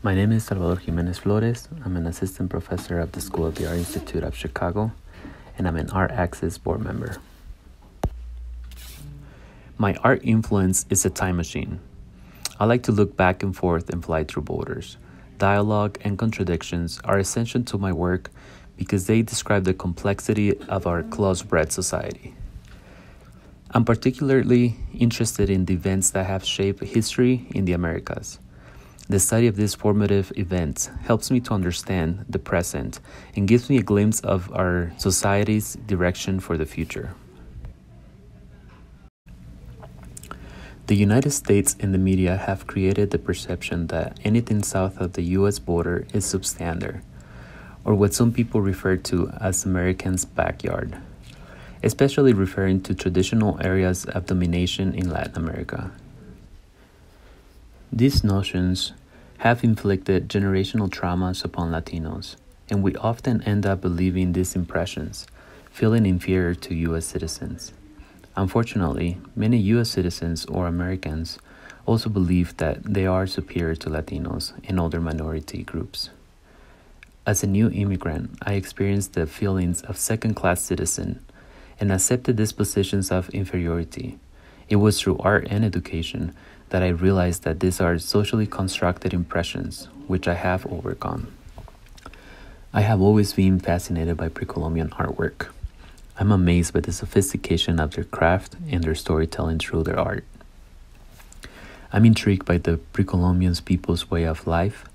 My name is Salvador Jime nez Flores. I'm an assistant professor at the School of the Art Institute of Chicago, and I'm an Artaxis board member. My art influence is a time machine. I like to look back and forth and fly through borders. Dialogue and contradictions are essential to my work because they describe the complexity of our close-bred society. I'm particularly interested in the events that have shaped history in the Americas. The study of these formative events helps me to understand the present and gives me a glimpse of our society's direction for the future. The United States and the media have created the perception that anything south of the U.S. border is substandard, or what some people refer to as Americans' backyard, especially referring to traditional areas of domination in Latin America. These notions have inflicted generational traumas upon Latinos, and we often end up believing these impressions, feeling inferior to U.S. citizens. Unfortunately, many U.S. citizens or Americans also believe that they are superior to Latinos and other minority groups. As a new immigrant, I experienced the feelings of second-class citizen and accepted these positions of inferiority. It was through art and education that I realized that these are socially constructed impressions, which I have overcome. I have always been fascinated by pre-Columbian artwork. I'm amazed by the sophistication of their craft and their storytelling through their art. I'm intrigued by the pre-Columbian people's way of life,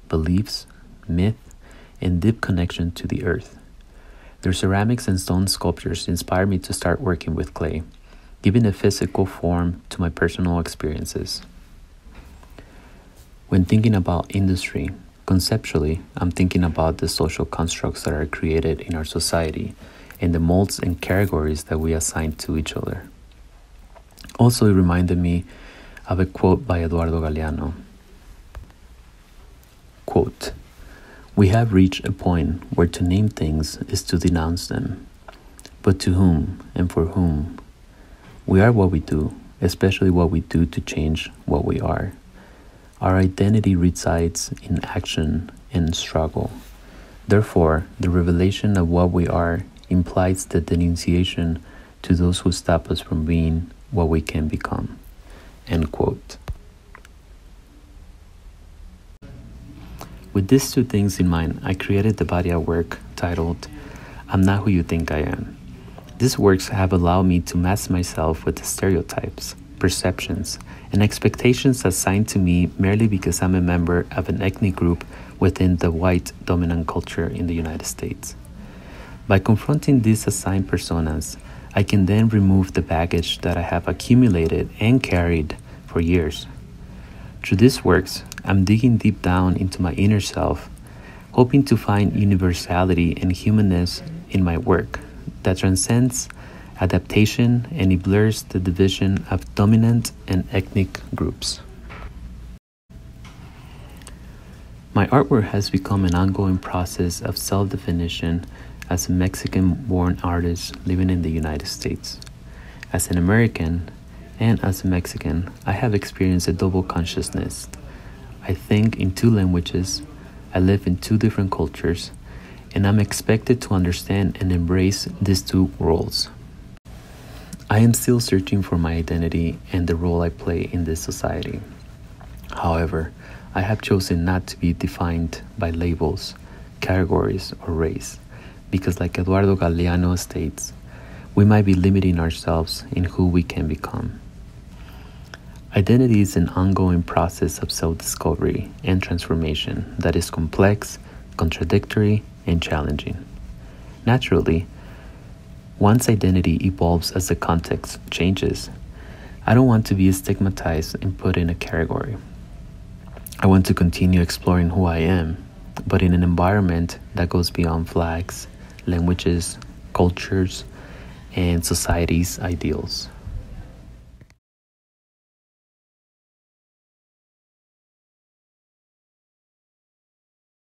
beliefs, myth, and deep connection to the earth. Their ceramics and stone sculptures inspired me to start working with clay, giving a physical form to my personal experiences. When thinking about industry, conceptually, I'm thinking about the social constructs that are created in our society and the molds and categories that we assign to each other. Also, it reminded me of a quote by Eduardo Galeano. Quote, "We have reached a point where to name things is to denounce them. But to whom and for whom? We are what we do, especially what we do to change what we are. Our identity resides in action and struggle. Therefore, the revelation of what we are implies the denunciation to those who stop us from being what we can become." End quote. With these two things in mind, I created the body of work titled, "I'm Not Who You Think I Am." These works have allowed me to mask myself with the stereotypes, perceptions, and expectations assigned to me merely because I'm a member of an ethnic group within the white dominant culture in the United States. By confronting these assigned personas, I can then remove the baggage that I have accumulated and carried for years. Through these works, I'm digging deep down into my inner self, hoping to find universality and humanness in my work that transcends adaptation and it blurs the division of dominant and ethnic groups. My artwork has become an ongoing process of self-definition as a Mexican-born artist living in the United States. As an American and as a Mexican, I have experienced a double consciousness. I think in two languages, I live in two different cultures, and I'm expected to understand and embrace these two worlds. I am still searching for my identity and the role I play in this society. However, I have chosen not to be defined by labels, categories, or race, because like Eduardo Galeano states, we might be limiting ourselves in who we can become. Identity is an ongoing process of self-discovery and transformation that is complex, contradictory, and challenging. Naturally, one's identity evolves as the context changes. I don't want to be stigmatized and put in a category. I want to continue exploring who I am, but in an environment that goes beyond flags, languages, cultures, and society's ideals.